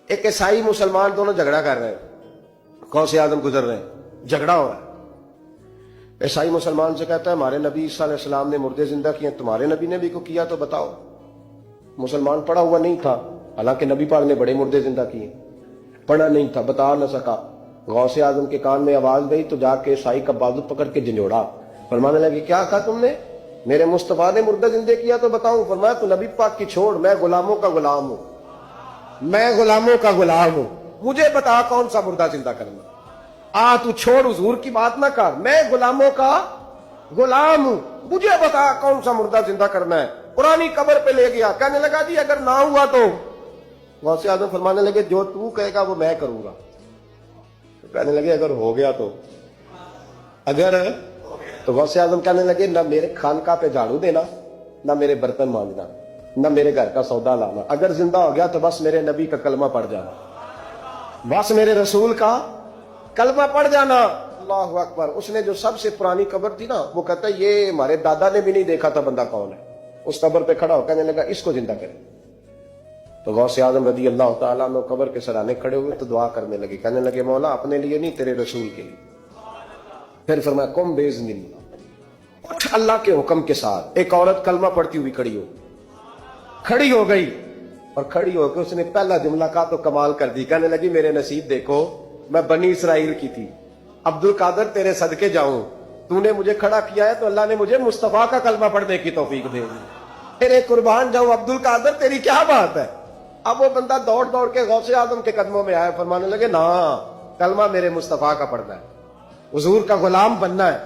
ایک عیسائی مسلمان دونوں جھگڑا کر رہے ہیں، غوث اعظم گزر رہے ہیں، جھگڑا ہو رہا ہے۔ عیسائی مسلمان سے کہتا ہے ہمارے نبی عیسیٰ علیہ السلام نے مردے زندہ کیے، تمہارے نبی نے بھی کو کیا تو بتاؤ۔ مسلمان پڑھا ہوا نہیں تھا، حالانکہ نبی پاک نے بڑے مردے زندہ کیے، پڑھا نہیں تھا، بتا نہ سکا۔ غوث اعظم کے کان میں آواز گئی تو جا کے عیسائی کا بازو پکڑ کے جھنجھوڑا، فرمانے لگے کیا کہا تم نے؟ میرے مصطفیٰ نے مردہ زندہ کیا تو بتاؤں؟ فرمایا تو نبی پاک کی چھوڑ، میں غلاموں کا غلام ہوں، میں غلاموں کا غلام ہوں، مجھے بتا کون سا مردہ زندہ کرنا۔ تو چھوڑ حضور کی بات نہ کر، میں غلاموں کا غلام ہوں، مجھے بتا کون سا مردہ زندہ کرنا ہے۔ پرانی قبر پہ لے گیا، کہنے لگا جی اگر نہ ہوا تو؟ غوث اعظم فرمانے لگے جو تو کہے گا وہ میں کروں گا۔ کہنے لگے اگر ہو گیا تو؟ تو غوث اعظم کہنے لگے نہ میرے خانقاہ پہ جھاڑو دینا، نہ میرے برتن مانجنا، نہ میرے گھر کا سودا لانا، اگر زندہ ہو گیا تو بس میرے نبی کا کلمہ پڑھ جانا، بس میرے رسول کا کلمہ پڑھ جانا۔ اللہ اکبر۔ اس نے جو سب سے پرانی قبر تھی نا، وہ کہتا ہے یہ ہمارے دادا نے بھی نہیں دیکھا تھا بندہ کون ہے۔ اس قبر پہ کھڑا ہو کہنے لگا اس کو زندہ کرے۔ تو غوث اعظم رضی اللہ تعالیٰ عنہ قبر کے سرانے کھڑے ہوئے تو دعا کرنے لگے، کہنے لگے مولا اپنے لیے نہیں، تیرے رسول کے لیے۔ پھر فرمایا قم باذن اللہ، اٹھ اللہ کے حکم کے ساتھ۔ ایک عورت کلمہ پڑھتی ہوئی کھڑی ہو گئی، اور کھڑی ہو کے اس نے پہلا جملہ کہا تو کمال کر دی، کہنے لگی میرے نصیب دیکھو، میں بنی اسرائیل کی تھی، عبد القادر تیرے صدقے جاؤں، تو نے مجھے کھڑا کیا ہے تو اللہ نے مجھے مصطفیٰ کا کلمہ پڑھنے کی توفیق دے دی، تیرے قربان جاؤں عبد القادر، تیری کیا بات ہے۔ اب وہ بندہ دوڑ دوڑ کے غوث اعظم کے قدموں میں آیا، فرمانے لگے نا کلمہ میرے مصطفیٰ کا پڑھنا ہے، حضور کا غلام بننا ہے۔